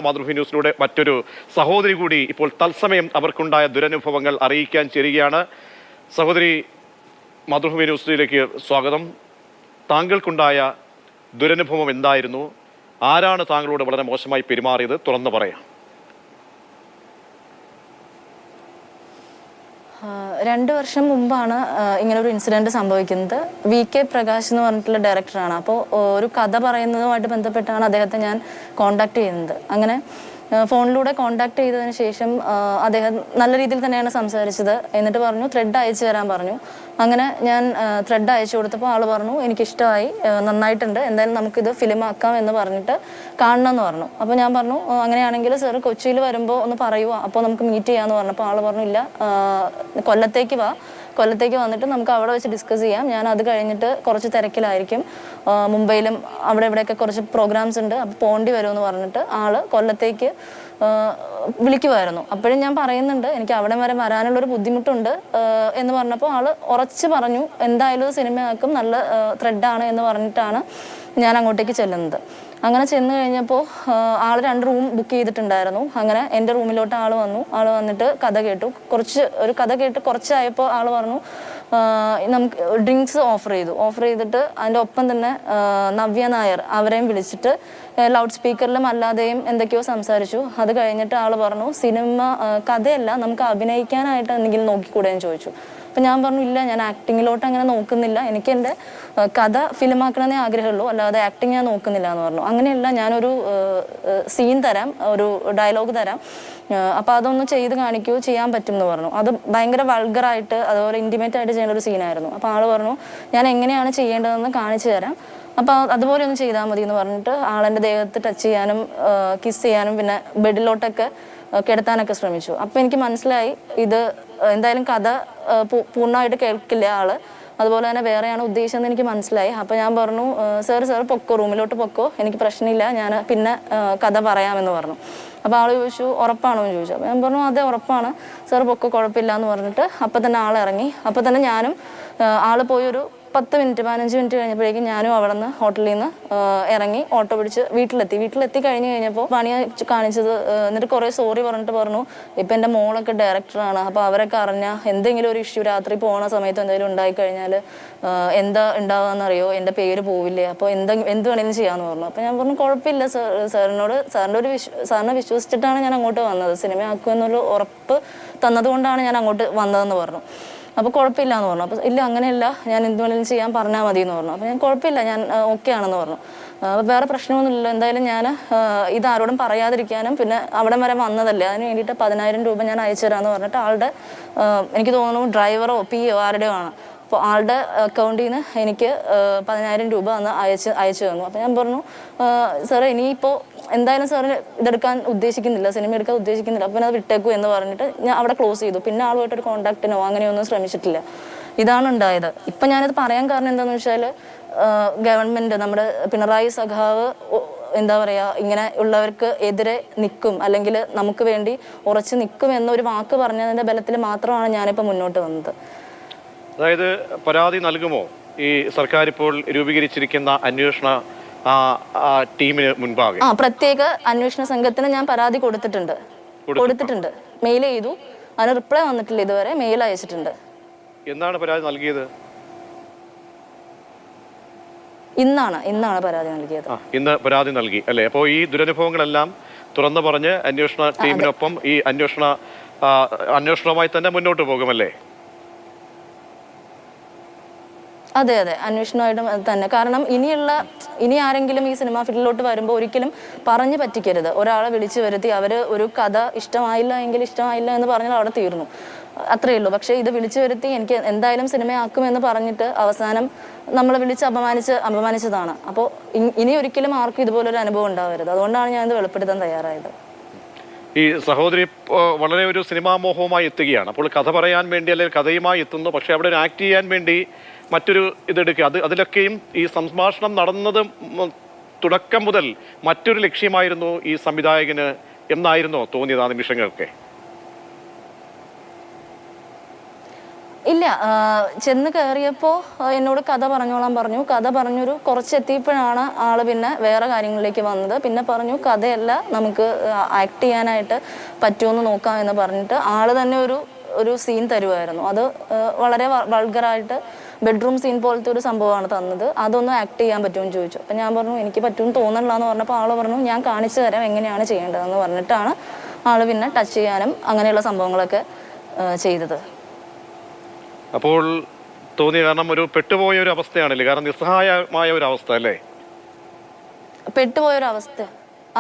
മാതൃഭൂമി ന്യൂസിലൂടെ മറ്റൊരു സഹോദരി കൂടി ഇപ്പോൾ തത്സമയം അവർക്കുണ്ടായ ദുരനുഭവങ്ങൾ അറിയിക്കാൻ ചേരുകയാണ്. സഹോദരി, മാതൃഭൂമി ന്യൂസിലേക്ക് സ്വാഗതം. താങ്കൾക്കുണ്ടായ ദുരനുഭവം എന്തായിരുന്നു? ആരാണ് താങ്കളോട് വളരെ മോശമായി പെരുമാറിയത്? തുറന്നു പറയാം. 2 വർഷം മുമ്പാണ് ഇങ്ങനൊരു ഇൻസിഡൻറ്റ് സംഭവിക്കുന്നത്. VK പ്രകാശ് എന്ന് പറഞ്ഞിട്ടുള്ള ഡയറക്ടറാണ്. അപ്പോൾ ഒരു കഥ പറയുന്നതുമായിട്ട് ബന്ധപ്പെട്ടാണ് അദ്ദേഹത്തെ ഞാൻ കോൺടാക്ട് ചെയ്യുന്നത്. അങ്ങനെ ഫോണിലൂടെ കോൺടാക്ട് ചെയ്തതിന് ശേഷം അദ്ദേഹം നല്ല രീതിയിൽ തന്നെയാണ് സംസാരിച്ചത്. എന്നിട്ട് പറഞ്ഞു ത്രെഡ് അയച്ചു തരാൻ പറഞ്ഞു. അങ്ങനെ ഞാൻ ത്രെഡ് അയച്ചു കൊടുത്തപ്പോൾ ആൾ പറഞ്ഞു എനിക്കിഷ്ടമായി, നന്നായിട്ടുണ്ട്, എന്തായാലും നമുക്കിത് ഫിലിമാക്കാം എന്ന് പറഞ്ഞിട്ട് കാണണമെന്ന് പറഞ്ഞു. അപ്പോൾ ഞാൻ പറഞ്ഞു അങ്ങനെയാണെങ്കിൽ സാർ കൊച്ചിയിൽ വരുമ്പോൾ ഒന്ന് പറയുമോ, അപ്പോൾ നമുക്ക് മീറ്റ് ചെയ്യാമെന്ന് പറഞ്ഞപ്പോൾ ആൾ പറഞ്ഞു ഇല്ല, കൊല്ലത്തേക്ക് വന്നിട്ട് നമുക്ക് അവിടെ വെച്ച് ഡിസ്കസ് ചെയ്യാം. ഞാൻ അത് കഴിഞ്ഞിട്ട് കുറച്ച് തിരക്കിലായിരിക്കും, മുംബൈയിലും അവിടെ ഇവിടെയൊക്കെ കുറച്ച് പ്രോഗ്രാംസ് ഉണ്ട്, അപ്പോൾ പോകേണ്ടി വരുമെന്ന് പറഞ്ഞിട്ട് ആൾ കൊല്ലത്തേക്ക് വിളിക്കുമായിരുന്നു. അപ്പോഴും ഞാൻ പറയുന്നുണ്ട് എനിക്ക് അവിടെ വരെ വരാനുള്ളൊരു ബുദ്ധിമുട്ടുണ്ട് എന്ന് പറഞ്ഞപ്പോൾ ആൾ ഉറച്ച് പറഞ്ഞു എന്തായാലും സിനിമയാക്കും, നല്ല ത്രെഡാണ് എന്ന് പറഞ്ഞിട്ടാണ് ഞാൻ അങ്ങോട്ടേക്ക് ചെല്ലുന്നത്. അങ്ങനെ ചെന്ന് കഴിഞ്ഞപ്പോൾ ആൾ 2 റൂം ബുക്ക് ചെയ്തിട്ടുണ്ടായിരുന്നു. അങ്ങനെ എൻ്റെ റൂമിലോട്ട് ആൾ വന്നിട്ട് കഥ കേട്ടു. കഥ കേട്ട് കുറച്ചായപ്പോൾ ആൾ പറഞ്ഞു നമുക്ക് ഡ്രിങ്ക്സ് ഓഫർ ചെയ്തിട്ട് അതിൻ്റെ ഒപ്പം തന്നെ നവ്യ നായർ അവരെയും വിളിച്ചിട്ട് ലൗഡ് സ്പീക്കറിലും അല്ലാതെയും എന്തൊക്കെയോ സംസാരിച്ചു. അത് കഴിഞ്ഞിട്ട് ആൾ പറഞ്ഞു സിനിമ കഥയല്ല, നമുക്ക് അഭിനയിക്കാനായിട്ട് എന്തെങ്കിലും നോക്കിക്കൂടെ എന്ന് ചോദിച്ചു. അപ്പം ഞാൻ പറഞ്ഞു ഇല്ല, ഞാൻ ആക്ടിങ്ങിലോട്ട് അങ്ങനെ നോക്കുന്നില്ല, എനിക്ക് എൻ്റെ കഥ ഫിലിമാക്കണമെന്നേ ആഗ്രഹമുള്ളൂ, അല്ലാതെ ആക്ടിങ് ഞാൻ നോക്കുന്നില്ല എന്ന് പറഞ്ഞു. അങ്ങനെയല്ല, ഞാനൊരു സീൻ തരാം, ഒരു ഡയലോഗ് തരാം, അപ്പോൾ അതൊന്ന് ചെയ്ത് കാണിക്കുകയോ ചെയ്യാൻ പറ്റും എന്ന് പറഞ്ഞു. അത് ഭയങ്കര വൾഗറായിട്ട് അതുപോലെ ഇൻറ്റിമേറ്റ് ആയിട്ട് ചെയ്യേണ്ട ഒരു സീനായിരുന്നു. അപ്പോൾ ആൾ പറഞ്ഞു ഞാൻ എങ്ങനെയാണ് ചെയ്യേണ്ടതെന്ന് കാണിച്ചു തരാം, അപ്പോൾ അതുപോലെ ഒന്ന് ചെയ്താൽ മതി എന്ന് പറഞ്ഞിട്ട് ആളെൻ്റെ ദേഹത്ത് ടച്ച് ചെയ്യാനും കിസ് ചെയ്യാനും പിന്നെ ബെഡിലോട്ടൊക്കെ കിടത്താനൊക്കെ ശ്രമിച്ചു. അപ്പോൾ എനിക്ക് മനസ്സിലായി ഇത് എന്തായാലും കഥ പൂർണ്ണമായിട്ട് കേൾക്കില്ല ആള്, അതുപോലെ തന്നെ വേറെയാണ് ഉദ്ദേശിച്ചതെന്ന് എനിക്ക് മനസ്സിലായി. അപ്പോൾ ഞാൻ പറഞ്ഞു സാർ പൊക്കോ, റൂമിലോട്ട് പൊക്കോ, എനിക്ക് പ്രശ്നമില്ല, ഞാൻ പിന്നെ കഥ പറയാമെന്ന് പറഞ്ഞു. അപ്പോൾ ആൾ ചോദിച്ചു ഉറപ്പാണോ എന്ന് ചോദിച്ചു. അപ്പോൾ ഞാൻ പറഞ്ഞു അതെ ഉറപ്പാണ് സാർ, പൊക്കോ, കുഴപ്പമില്ല എന്ന് പറഞ്ഞിട്ട് അപ്പം തന്നെ ആൾ ഇറങ്ങി. അപ്പം തന്നെ ഞാനും ആൾ പോയി ഒരു 10-15 മിനിറ്റ് കഴിഞ്ഞപ്പോഴേക്കും ഞാനും അവിടെ നിന്ന് ഹോട്ടലിൽ നിന്ന് ഇറങ്ങി ഓട്ടോ പിടിച്ച് വീട്ടിലെത്തി കഴിഞ്ഞപ്പോൾ പണിയെ കാണിച്ചത്. എന്നിട്ട് കുറേ സോറി പറഞ്ഞിട്ട് പറഞ്ഞു ഇപ്പം എൻ്റെ മോളൊക്കെ ഡയറക്ടറാണ്, അപ്പോൾ അവരൊക്കെ അറിഞ്ഞാൽ എന്തെങ്കിലും ഒരു ഇഷ്യൂ രാത്രി പോകുന്ന സമയത്ത് എന്തെങ്കിലും ഉണ്ടായിക്കഴിഞ്ഞാൽ എന്താ ഉണ്ടാവുകയെന്നറിയോ, എൻ്റെ പേര് പോവില്ലേ, അപ്പോൾ എന്ത് വേണമെങ്കിലും ചെയ്യാമെന്ന് പറഞ്ഞു. അപ്പോൾ ഞാൻ പറഞ്ഞു കുഴപ്പമില്ല സാറിനെ വിശ്വസിച്ചിട്ടാണ് ഞാൻ അങ്ങോട്ട് വന്നത്, സിനിമയാക്കുമെന്നുള്ള ഉറപ്പ് തന്നതുകൊണ്ടാണ് ഞാൻ അങ്ങോട്ട് വന്നതെന്ന് പറഞ്ഞു. അപ്പോൾ കുഴപ്പമില്ല എന്ന് പറഞ്ഞു. അപ്പോൾ ഇല്ല അങ്ങനെയല്ല, ഞാൻ എന്ത് വേണമെങ്കിലും ചെയ്യാൻ പറഞ്ഞാൽ മതി എന്ന് പറഞ്ഞു. അപ്പോൾ ഞാൻ കുഴപ്പമില്ല, ഞാൻ ഓക്കെ ആണെന്ന് പറഞ്ഞു. അപ്പോൾ വേറെ പ്രശ്നമൊന്നുമില്ല, എന്തായാലും ഞാൻ ഇതാരോടും പറയാതിരിക്കാനും പിന്നെ അവിടെ വരെ വന്നതല്ലേ അതിന് വേണ്ടിയിട്ട് 10,000 രൂപ ഞാൻ അയച്ചു തരാമെന്ന് പറഞ്ഞിട്ട് ആളുടെ എനിക്ക് തോന്നുന്നു ഡ്രൈവറോ PO ആരുടെയോ ആണ്. അപ്പോൾ ആളുടെ അക്കൗണ്ടിൽ നിന്ന് എനിക്ക് 10,000 രൂപ അന്ന് അയച്ചു തന്നു. അപ്പോൾ ഞാൻ പറഞ്ഞു സാറേ ഇനിയിപ്പോൾ എന്തായാലും സാറിന് ഇതെടുക്കാൻ ഉദ്ദേശിക്കുന്നില്ല, സിനിമ എടുക്കാൻ ഉദ്ദേശിക്കുന്നില്ല, അപ്പോൾ അത് വിട്ടേക്കൂ എന്ന് പറഞ്ഞിട്ട് ഞാൻ അവിടെ ക്ലോസ് ചെയ്തു. പിന്നെ ആളുമായിട്ടൊരു കോൺടാക്റ്റിനോ അങ്ങനെയൊന്നും ശ്രമിച്ചിട്ടില്ല. ഇതാണ് ഉണ്ടായത്. ഇപ്പം ഞാനത് പറയാൻ കാരണം എന്താണെന്ന് വെച്ചാൽ ഗവൺമെൻറ് നമ്മുടെ പിണറായി സഖാവ് എന്താ പറയുക ഇങ്ങനെ ഉള്ളവർക്ക് എതിരെ നിൽക്കും, അല്ലെങ്കിൽ നമുക്ക് വേണ്ടി ഉറച്ചു നിൽക്കും എന്നൊരു വാക്ക് പറഞ്ഞതിൻ്റെ ബലത്തിൽ മാത്രമാണ് ഞാനിപ്പോൾ മുന്നോട്ട് വന്നത്. അതായത് പരാതി നൽകുമോ ഈ സർക്കാർ ഇപ്പോൾ രൂപീകരിച്ചിരിക്കുന്ന അന്വേഷണ ടീമിന് മുൻപാകെ? പ്രത്യേക അന്വേഷണ സംഘത്തിന് ഞാൻ പരാതി കൊടുത്തിട്ടുണ്ട്, മെയിൽ ചെയ്തു, അതിന് റിപ്ലൈ വന്നിട്ടില്ല ഇതുവരെ, മെയിൽ അയച്ചിട്ടുണ്ട്. എന്നാണ് പരാതി നൽകിയത്? ഇന്നാണ് പരാതി നൽകിയത്. ഇന്ന് പരാതി നൽകി അല്ലേ? അപ്പോൾ ഈ ദുരനുഭവങ്ങളെല്ലാം തുറന്നു പറഞ്ഞ് അന്വേഷണ ടീമിനൊപ്പം ഈ അന്വേഷണവുമായി തന്നെ മുന്നോട്ട് പോകുമല്ലേ? അതെ, അന്വേഷണമായിട്ടും തന്നെ. കാരണം ഇനി ആരെങ്കിലും ഈ സിനിമാ ഫീൽഡിലോട്ട് വരുമ്പോൾ ഒരിക്കലും പറഞ്ഞു പറ്റിക്കരുത്. ഒരാളെ വിളിച്ചു വരുത്തി അവർ ഒരു കഥ ഇഷ്ടമായില്ല എന്ന് പറഞ്ഞാൽ അവിടെ തീർന്നു, അത്രയേ ഉള്ളൂ. പക്ഷേ ഇത് വിളിച്ചു വരുത്തി എനിക്ക് എന്തായാലും സിനിമയാക്കുമെന്ന് പറഞ്ഞിട്ട് അവസാനം നമ്മളെ വിളിച്ച് അപമാനിച്ചതാണ്. അപ്പോൾ ഇനി ഒരിക്കലും ആർക്കും ഇതുപോലൊരു അനുഭവം ഉണ്ടാവരുത്, അതുകൊണ്ടാണ് ഞാൻ ഇത് വെളിപ്പെടുത്താൻ തയ്യാറായത്. ഈ സഹോദരി വളരെ ഒരു സിനിമാ മോഹവുമായി എത്തുകയാണ്. അപ്പോൾ കഥ പറയാൻ വേണ്ടി അല്ലെങ്കിൽ കഥയുമായി എത്തുന്നു, പക്ഷെ അവിടെ ഒരു ആക്ട് ചെയ്യാൻ വേണ്ടി മറ്റൊരു ഇതെടുക്കുക. അതിലൊക്കെയും ഈ സംഭാഷണം നടന്നത് തുടക്കം മുതൽ മറ്റൊരു ലക്ഷ്യമായിരുന്നു ഈ സംവിധായകന് എന്നായിരുന്നോ തോന്നിയത് ആ നിമിഷങ്ങൾക്ക്? ഇല്ല, ചെന്ന് കയറിയപ്പോൾ എന്നോട് കഥ പറഞ്ഞോളാൻ പറഞ്ഞു. കഥ പറഞ്ഞൊരു കുറച്ചെത്തിയപ്പോഴാണ് ആള് പിന്നെ വേറെ കാര്യങ്ങളിലേക്ക് വന്നത്. പിന്നെ പറഞ്ഞു കഥയല്ല, നമുക്ക് ആക്ട് ചെയ്യാനായിട്ട് പറ്റുമെന്ന് നോക്കാം എന്ന് പറഞ്ഞിട്ട് ആള് തന്നെ ഒരു സീൻ തരുമായിരുന്നു. അത് വളരെ വൾഗറായിട്ട് ബെഡ്റൂം സീൻ പോലത്തെ ഒരു സംഭവമാണ് തന്നത്. അതൊന്ന് ആക്ട് ചെയ്യാൻ പറ്റുമെന്ന് ചോദിച്ചു. അപ്പം ഞാൻ പറഞ്ഞു എനിക്ക് പറ്റുമെന്ന് തോന്നണില്ല എന്ന് പറഞ്ഞപ്പോൾ ആള് പറഞ്ഞു ഞാൻ കാണിച്ചു തരാം എങ്ങനെയാണ് ചെയ്യേണ്ടതെന്ന് പറഞ്ഞിട്ടാണ് ആള് പിന്നെ ടച്ച് ചെയ്യാനും അങ്ങനെയുള്ള സംഭവങ്ങളൊക്കെ ചെയ്തത്. അപ്പോൾ തോന്നിയ കാരണം ഒരു പെട്ടുപോയ ഒരു അവസ്ഥയാണല്ലേ, കാരണം നിസ്സഹായമായ ഒരു അവസ്ഥ അല്ലേ? പെട്ടുപോയൊരവസ്ഥ,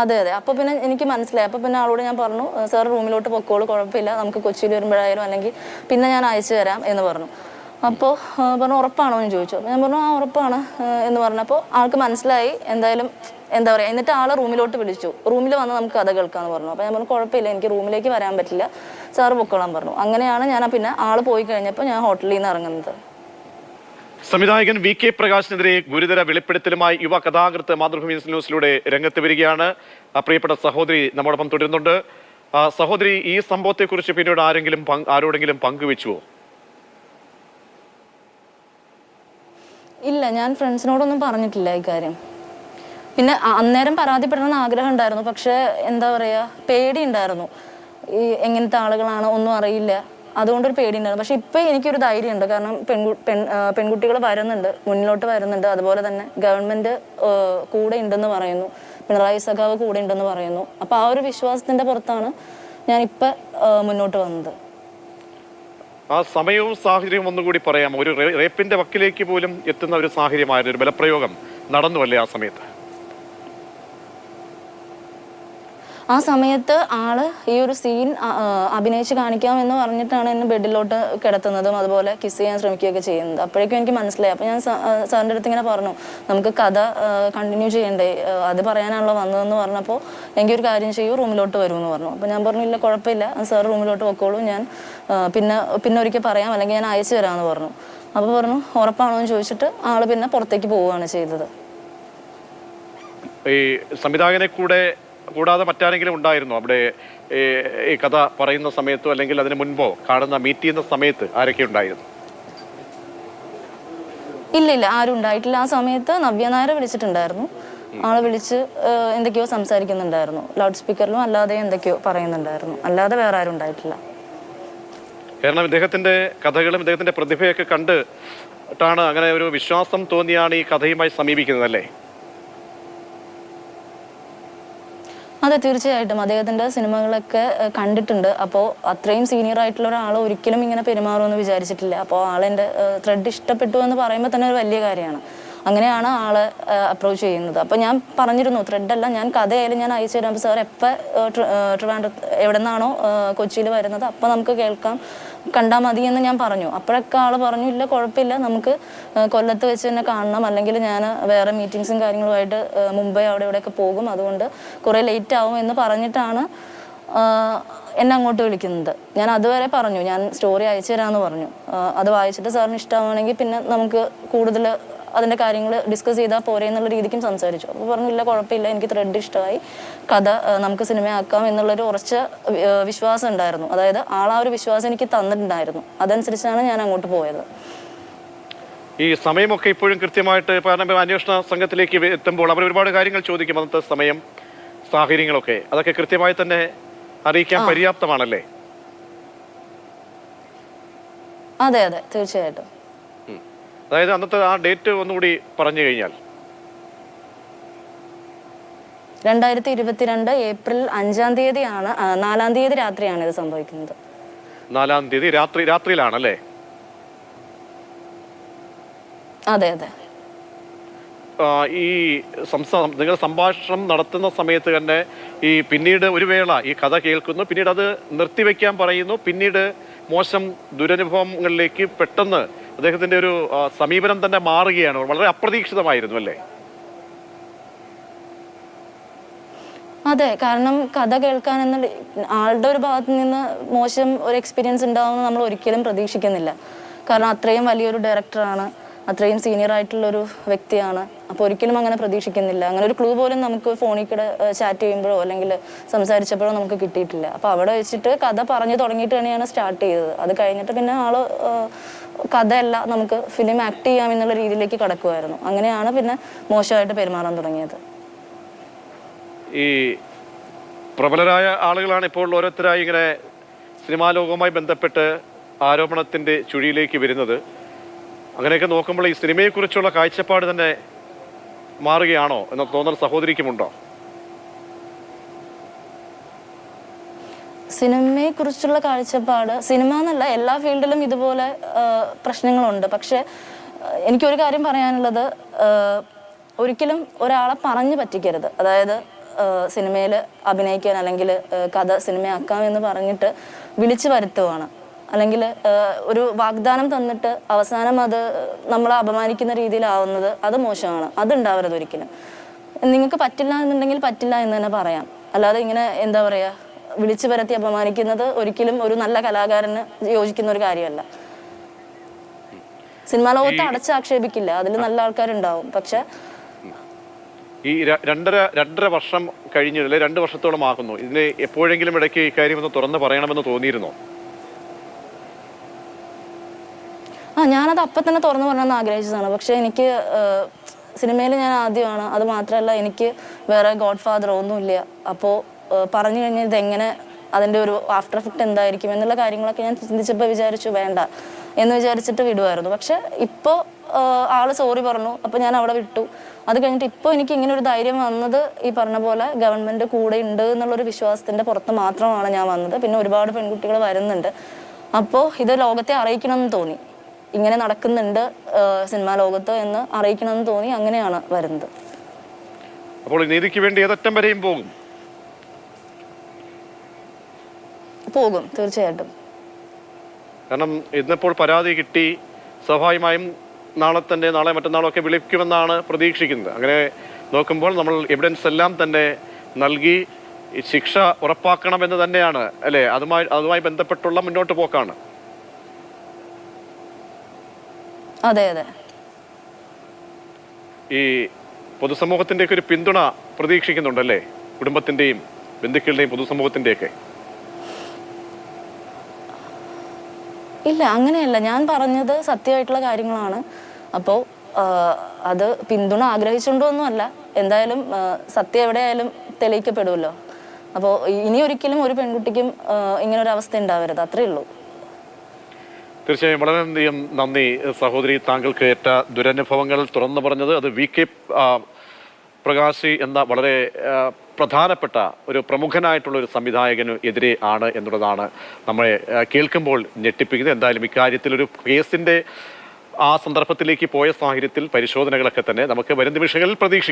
അതെ അതെ. അപ്പോൾ പിന്നെ എനിക്ക് മനസ്സിലായി. അപ്പോൾ പിന്നെ ആളോട് ഞാൻ പറഞ്ഞു സാർ റൂമിലോട്ട് പൊക്കോളൂ, കുഴപ്പമില്ല, നമുക്ക് കൊച്ചിയിൽ വരുമ്പോഴായാലും അല്ലെങ്കിൽ പിന്നെ ഞാൻ അയച്ചു തരാം എന്ന് പറഞ്ഞു. അപ്പോൾ പറഞ്ഞു ഉറപ്പാണോ എന്ന് ചോദിച്ചു. അപ്പോൾ ഞാൻ പറഞ്ഞു ആ ഉറപ്പാണ് എന്ന് പറഞ്ഞപ്പോൾ ആൾക്ക് മനസ്സിലായി എന്തായാലും, എന്താ പറയുക. എന്നിട്ട് ആളെ റൂമിലോട്ട് വിളിച്ചു. റൂമിൽ വന്ന് നമുക്ക് കഥ കേൾക്കാമെന്ന് പറഞ്ഞു. അപ്പോൾ ഞാൻ പറഞ്ഞു കുഴപ്പമില്ല, എനിക്ക് റൂമിലേക്ക് വരാൻ പറ്റില്ല, സാറ് പൊക്കോളാൻ പറഞ്ഞു. അങ്ങനെയാണ് ഞാൻ പിന്നെ ആള് പോയി കഴിഞ്ഞപ്പോൾ ഞാൻ ഹോട്ടലിൽ നിന്ന് ഇറങ്ങുന്നത്. സംവിധായകൻ VK പ്രകാശിനെതിരെ ഗുരുതര വെളിപ്പെടുത്തലുമായി യുവ കഥാകൃത്ത് മാതൃഭൂമി ന്യൂസിലൂടെ രംഗത്ത് വരികയാണ്. പ്രിയപ്പെട്ട സഹോദരി നമ്മോടൊപ്പം തുടരുന്നുണ്ട്. സഹോദരി, ഈ സംഭവത്തെക്കുറിച്ച് പിന്നീട് ആരോടെങ്കിലും പങ്കുവെച്ചുവോ? ഇല്ല, ഞാൻ ഫ്രണ്ട്സിനോടൊന്നും പറഞ്ഞിട്ടില്ല ഇക്കാര്യം. പിന്നെ അന്നേരം പരാതിപ്പെടണമെന്ന് ആഗ്രഹം ഉണ്ടായിരുന്നു, പക്ഷെ എന്താ പറയുക, പേടിയുണ്ടായിരുന്നു. ഈ എങ്ങനത്തെ ആളുകളാണ് ഒന്നും അറിയില്ല, അതുകൊണ്ടൊരു പേടിയുണ്ടായിരുന്നു. പക്ഷെ ഇപ്പം എനിക്കൊരു ധൈര്യമുണ്ട്, കാരണം പെൺകുട്ടികൾ വരുന്നുണ്ട്, മുന്നിലോട്ട് വരുന്നുണ്ട്. അതുപോലെ തന്നെ ഗവൺമെൻറ് കൂടെ ഉണ്ടെന്ന് പറയുന്നു, പിണറായി സഖാവ് കൂടെ ഉണ്ടെന്ന് പറയുന്നു. അപ്പോൾ ആ ഒരു വിശ്വാസത്തിൻ്റെ പുറത്താണ് ഞാനിപ്പോൾ മുന്നോട്ട് വന്നത്. ആ സമയവും സാഹചര്യവും ഒന്നുകൂടി പറയാം. ഒരു റേപ്പിന്റെ വക്കിലേക്ക് പോലും എത്തുന്ന ഒരു സാഹചര്യമായിരുന്നു, ഒരു ബലപ്രയോഗം നടന്നുവല്ലേ ആ സമയത്ത്? ആ സമയത്ത് ആള് ഈ ഒരു സീൻ അഭിനയിച്ച് കാണിക്കാമെന്ന് പറഞ്ഞിട്ടാണ് എന്നെ ബെഡിലോട്ട് കിടത്തുന്നതും അതുപോലെ കിസ് ചെയ്യാൻ ശ്രമിക്കുകയൊക്കെ ചെയ്യുന്നത്. അപ്പോഴേക്കും എനിക്ക് മനസ്സിലായി. അപ്പോൾ ഞാൻ സാറിൻ്റെ അടുത്ത് ഇങ്ങനെ പറഞ്ഞു നമുക്ക് കഥ കണ്ടിന്യൂ ചെയ്യണ്ടേ, അത് പറയാനാണല്ലോ വന്നതെന്ന് പറഞ്ഞപ്പോൾ എനിക്കൊരു കാര്യം ചെയ്യൂ, റൂമിലോട്ട് വരുമെന്ന് പറഞ്ഞു. അപ്പോൾ ഞാൻ പറഞ്ഞു ഇല്ല കുഴപ്പമില്ല, സാർ റൂമിലോട്ട് പൊക്കോളൂ, ഞാൻ പിന്നെ ഒരിക്കൽ പറയാം, അല്ലെങ്കിൽ ഞാൻ അയച്ചു തരാമെന്ന് പറഞ്ഞു. അപ്പോൾ പറഞ്ഞു ഉറപ്പാണോ എന്ന് ചോദിച്ചിട്ട് ആള് പിന്നെ പുറത്തേക്ക് പോവുകയാണ് ചെയ്തത്. ഈ സംവിധായകനെ കൂടാതെ മറ്റാരെങ്കിലും ഉണ്ടായിരുന്നു അവിടെ ഈ കഥ പറയുന്ന സമയത്തോ അല്ലെങ്കിൽ അതിന് മുൻപോ മീറ്റ് ചെയ്യുന്ന സമയത്ത് ആരൊക്കെ ഉണ്ടായിരുന്നു? ഇല്ല, ആരും ഉണ്ടായിട്ടില്ല. ആ സമയത്ത് നവ്യ നായരെ വിളിച്ചിട്ടുണ്ടായിരുന്നു. ആളെ വിളിച്ച് എന്തൊക്കെയോ സംസാരിക്കുന്നുണ്ടായിരുന്നു, ലൗഡ് സ്പീക്കറിലും അല്ലാതെ എന്തൊക്കെയോ പറയുന്നുണ്ടായിരുന്നു. അല്ലാതെ വേറെ ആരും ഉണ്ടായിട്ടില്ല. കാരണം ഇദ്ദേഹത്തിന്റെ കഥകളും ഇദ്ദേഹത്തിന്റെ പ്രതിഭയൊക്കെ കണ്ടിട്ടാണ് അങ്ങനെ ഒരു വിശ്വാസം തോന്നിയാണ് ഈ കഥയുമായി സമീപിക്കുന്നത് അല്ലേ? അതെ, തീർച്ചയായിട്ടും അദ്ദേഹത്തിൻ്റെ സിനിമകളൊക്കെ കണ്ടിട്ടുണ്ട്. അപ്പോൾ അത്രയും സീനിയർ ആയിട്ടുള്ള ഒരാൾ ഒരിക്കലും ഇങ്ങനെ പെരുമാറുമെന്ന് വിചാരിച്ചിട്ടില്ല. അപ്പോൾ ആളെൻ്റെ ത്രെഡ് ഇഷ്ടപ്പെട്ടു എന്ന് പറയുമ്പോൾ തന്നെ ഒരു വലിയ കാര്യമാണ്. അങ്ങനെയാണ് ആളെ അപ്രോച്ച് ചെയ്യുന്നത്. അപ്പോൾ ഞാൻ പറഞ്ഞിരുന്നു ത്രെഡല്ല, ഞാൻ കഥയായാലും ഞാൻ അയച്ചു തരാം, സാർ എപ്പോൾ ട്രിവാൻഡ്രത്ത് എവിടെ നിന്നാണോ കൊച്ചിയിൽ വരുന്നത് അപ്പോൾ നമുക്ക് കേൾക്കാം, കണ്ടാൽ മതി എന്ന് ഞാൻ പറഞ്ഞു. അപ്പോഴൊക്കെ ആൾ പറഞ്ഞു ഇല്ല കുഴപ്പമില്ല, നമുക്ക് കൊല്ലത്ത് വെച്ച് തന്നെ കാണണം, അല്ലെങ്കിൽ ഞാൻ വേറെ മീറ്റിങ്സും കാര്യങ്ങളുമായിട്ട് മുംബൈ അവിടെ ഇവിടെയൊക്കെ പോകും, അതുകൊണ്ട് കുറേ ലേറ്റ് ആവും എന്ന് പറഞ്ഞിട്ടാണ് എന്നെ അങ്ങോട്ട് വിളിക്കുന്നത്. ഞാൻ അതുവരെ പറഞ്ഞു ഞാൻ സ്റ്റോറി അയച്ചു തരാമെന്ന് പറഞ്ഞു. അത് വായിച്ചിട്ട് സാറിന് ഇഷ്ടമാണെങ്കിൽ പിന്നെ നമുക്ക് കൂടുതൽ അതിൻ്റെ കാര്യങ്ങൾ ഡിസ്കസ് ചെയ്താൽ പോരെ എന്നുള്ള രീതിക്കും സംസാരിച്ചു. അപ്പോൾ പറഞ്ഞില്ല കുഴപ്പമില്ല, എനിക്ക് ത്രെഡ് ഇഷ്ടമായി, കഥ നമുക്ക് സിനിമയാക്കാം എന്നുള്ളൊരു ഉറച്ച വിശ്വാസം ഉണ്ടായിരുന്നു. അതായത് ആ ഒരു വിശ്വാസം എനിക്ക് തന്നിട്ടുണ്ടായിരുന്നു. അതനുസരിച്ചാണ് ഞാൻ അങ്ങോട്ട് പോയത്. ഈ സമയമൊക്കെ ഇപ്പോഴും കൃത്യമായിട്ട് അന്വേഷണ സംഘത്തിലേക്ക് എത്തുമ്പോൾ അവർ ഒരുപാട് കാര്യങ്ങൾ ചോദിക്കും. അന്നത്തെ സമയം സാഹചര്യങ്ങളൊക്കെ അതൊക്കെ കൃത്യമായി തന്നെ അറിയിക്കാൻ പര്യാപ്തമാണല്ലേ? അതെ, തീർച്ചയായിട്ടും. അതായത് അന്നത്തെ ആ ഡേറ്റ് ഒന്നുകൂടി പറഞ്ഞു കഴിഞ്ഞാൽ 2022 ഏപ്രിൽ 5-ാം തീയതിയാണ്, 4-ാം തീയതി രാത്രിയാണ് ഇത് സംഭവിക്കുന്നത്. 4-ാം തീയതി രാത്രിയിലാണല്ലേ? അതെ. ഈ നിങ്ങൾ സംഭാഷണം നടത്തുന്ന സമയത്ത് തന്നെ ഈ പിന്നീട് ഒരു വേള ഈ കഥ കേൾക്കുന്നു, പിന്നീട് അത് നിർത്തിവെക്കാൻ പറയുന്നു, പിന്നീട് മോശം ദുരനുഭവങ്ങളിലേക്ക് പെട്ടെന്ന് അദ്ദേഹത്തിന്റെ ഒരു സമീപനം തന്നെ മാറുകയാണ്. വളരെ അപ്രതീക്ഷിതമായിരുന്നു അല്ലേ? അതെ, കാരണം കഥ കേൾക്കാനെന്ന ആളുടെ ഒരു ഭാഗത്ത് നിന്ന് മോശം ഒരു എക്സ്പീരിയൻസ് ഉണ്ടാവുമെന്ന് നമ്മൾ ഒരിക്കലും പ്രതീക്ഷിക്കുന്നില്ല. കാരണം അത്രയും വലിയൊരു ഡയറക്ടറാണ്, അത്രയും സീനിയർ ആയിട്ടുള്ളൊരു വ്യക്തിയാണ്. അപ്പോൾ ഒരിക്കലും അങ്ങനെ പ്രതീക്ഷിക്കുന്നില്ല. അങ്ങനെ ഒരു ക്ലൂ പോലും നമുക്ക് ഫോണിൽ കൂടെ ചാറ്റ് ചെയ്യുമ്പോഴോ അല്ലെങ്കിൽ സംസാരിച്ചപ്പോഴോ നമുക്ക് കിട്ടിയിട്ടില്ല. അപ്പോൾ അവിടെ വെച്ചിട്ട് കഥ പറഞ്ഞു തുടങ്ങിയിട്ട് തന്നെയാണ് സ്റ്റാർട്ട് ചെയ്തത്. അത് കഴിഞ്ഞിട്ട് പിന്നെ ആള് കഥയല്ല നമുക്ക് ഫിലിം ആക്ട് ചെയ്യാം എന്നുള്ള രീതിയിലേക്ക് കടക്കുമായിരുന്നു. അങ്ങനെയാണ് പിന്നെ മോശമായിട്ട് പെരുമാറാൻ തുടങ്ങിയത്. ഈ പ്രബലരായ ആളുകളാണ് ഇപ്പോൾ ഓരോരുത്തരായി ഇങ്ങനെ സിനിമാ ലോകവുമായി ബന്ധപ്പെട്ട് ആരോപണത്തിൻ്റെ ചുഴിയിലേക്ക് വരുന്നത്. അങ്ങനെയൊക്കെ നോക്കുമ്പോൾ ഈ സിനിമയെക്കുറിച്ചുള്ള കാഴ്ചപ്പാട് തന്നെ മാറുകയാണോ എന്ന തോന്നൽ സഹോദരിക്കുമുണ്ടോ? സിനിമയെക്കുറിച്ചുള്ള കാഴ്ചപ്പാട്, സിനിമ എന്നല്ല എല്ലാ ഫീൽഡിലും ഇതുപോലെ പ്രശ്നങ്ങളുണ്ട്. പക്ഷെ എനിക്കൊരു കാര്യം പറയാനുള്ളത്, ഒരിക്കലും ഒരാളെ പറഞ്ഞു പറ്റിക്കരുത്. അതായത് സിനിമയിൽ അഭിനയിക്കാൻ അല്ലെങ്കിൽ കഥ സിനിമയാക്കാം എന്ന് പറഞ്ഞിട്ട് വിളിച്ചു വരുത്തുവാണ്, അല്ലെങ്കിൽ ഒരു വാഗ്ദാനം തന്നിട്ട് അവസാനം അത് നമ്മളെ അപമാനിക്കുന്ന രീതിയിലാവുന്നത് അത് മോശമാണ്. അതുണ്ടാവരുത് ഒരിക്കലും. നിങ്ങൾക്ക് പറ്റില്ല എന്നുണ്ടെങ്കിൽ പറ്റില്ല എന്ന് തന്നെ പറയാം. അല്ലാതെ ഇങ്ങനെ എന്താ പറയുക, വിളിച്ചു വരുത്തി അപമാനിക്കുന്നത് ഒരിക്കലും ഒരു നല്ല കലാകാരന് യോജിക്കുന്ന ഒരു കാര്യമല്ല. സിനിമാ ലോകത്ത് അടച്ചാക്ഷേപിക്കില്ല, അതിൽ നല്ല ആൾക്കാരുണ്ടാവും. പക്ഷെ ഈ രണ്ടര വർഷം കഴിഞ്ഞില്ലേ, 2 വർഷത്തോളം ആകുന്നു. ഇതിന് എപ്പോഴെങ്കിലും ഇടയ്ക്ക് ഇക്കാര്യം ഒന്ന് തുറന്ന് പറയണമെന്ന് തോന്നിയിരുന്നോ? ഞാനത് അപ്പം തന്നെ തുറന്നു പറയണമെന്ന് ആഗ്രഹിച്ചതാണ്. പക്ഷെ എനിക്ക് സിനിമയിൽ ഞാൻ ആദ്യമാണ്. അത് മാത്രമല്ല എനിക്ക് വേറെ ഗോഡ് ഫാദർ ഒന്നുമില്ല. അപ്പോൾ പറഞ്ഞു കഴിഞ്ഞാൽ ഇതെങ്ങനെ, അതിൻ്റെ ഒരു ആഫ്റ്റർ എഫക്റ്റ് എന്തായിരിക്കും എന്നുള്ള കാര്യങ്ങളൊക്കെ ഞാൻ ചിന്തിച്ചപ്പോൾ വിചാരിച്ചു വേണ്ട എന്ന് വിചാരിച്ചിട്ട് വിടുമായിരുന്നു. പക്ഷെ ഇപ്പോൾ ആള് സോറി പറഞ്ഞു, അപ്പോൾ ഞാൻ അവിടെ വിട്ടു. അത് കഴിഞ്ഞിട്ട് ഇപ്പോൾ എനിക്ക് ഇങ്ങനെ ഒരു ധൈര്യം വന്നത് ഈ പറഞ്ഞ പോലെ ഗവൺമെൻറ് കൂടെ ഉണ്ട് എന്നുള്ളൊരു വിശ്വാസത്തിൻ്റെ പുറത്ത് മാത്രമാണ് ഞാൻ വന്നത്. പിന്നെ ഒരുപാട് പെൺകുട്ടികൾ വരുന്നുണ്ട്. അപ്പോൾ ഇത് ലോകത്തെ അറിയിക്കണമെന്ന് തോന്നി, ഇങ്ങനെ നടക്കുന്നുണ്ട് സിനിമാ ലോകത്ത് എന്ന് അറിയിക്കണമെന്ന് തോന്നി. അങ്ങനെയാണ് വരുന്നത്. അപ്പോൾ നീതിക്ക് വേണ്ടി ഏതറ്റം വരെയും പോകും തീർച്ചയായിട്ടും. കാരണം ഇന്നിപ്പോൾ പരാതി കിട്ടി, സ്വാഭാവികമായും നാളെ മറ്റന്നാളോ ഒക്കെ വിളിക്കുമെന്നാണ് പ്രതീക്ഷിക്കുന്നത്. അങ്ങനെ നോക്കുമ്പോൾ നമ്മൾ എവിഡൻസ് എല്ലാം തന്നെ നൽകി ശിക്ഷ ഉറപ്പാക്കണമെന്ന് തന്നെയാണ് അല്ലേ? അതുമായി ബന്ധപ്പെട്ടുള്ള മുന്നോട്ട് പോക്കാണ്. അതെ അതെ. ഈ പൊതുസമൂഹത്തിന്റെ ഒക്കെ ഒരു പിന്തുണ പ്രതീക്ഷിക്കുന്നുണ്ടല്ലേ? കുടുംബത്തിന്റെയും ബന്ധുക്കളുടെയും പൊതുസമൂഹത്തിന്റെയൊക്കെ? ഇല്ല, അങ്ങനെയല്ല. ഞാൻ പറഞ്ഞത് സത്യമായിട്ടുള്ള കാര്യങ്ങളാണ്. അപ്പോൾ അത് പിന്തുണ ആഗ്രഹിച്ചുകൊണ്ടൊന്നുമല്ല. എന്തായാലും സത്യം എവിടെയായാലും തെളിയിക്കപ്പെടുമല്ലോ. അപ്പോൾ ഇനി ഒരിക്കലും ഒരു പെൺകുട്ടിക്കും ഇങ്ങനൊരു അവസ്ഥ ഉണ്ടാവരുത്, അത്രേ ഉള്ളൂ. തീർച്ചയായും വളരെയധികം നന്ദി സഹോദരി, താങ്കൾക്ക് ഏറ്റ ദുരനുഭവങ്ങൾ തുറന്നു പറഞ്ഞത്. അത് VK പ്രകാശി എന്ന വളരെ പ്രധാനപ്പെട്ട ഒരു പ്രമുഖനായിട്ടുള്ള ഒരു സംവിധായകന് എതിരെ ആണ് എന്നുള്ളതാണ് നമ്മളെ കേൾക്കുമ്പോൾ ഞെട്ടിപ്പിക്കുന്നത്. എന്തായാലും ഇക്കാര്യത്തിൽ ഒരു കേസിൻ്റെ ആ സന്ദർഭത്തിലേക്ക് പോയ സാഹചര്യത്തിൽ പരിശോധനകളൊക്കെ തന്നെ നമുക്ക് വരും നിമിഷങ്ങളിൽ പ്രതീക്ഷിക്കാം.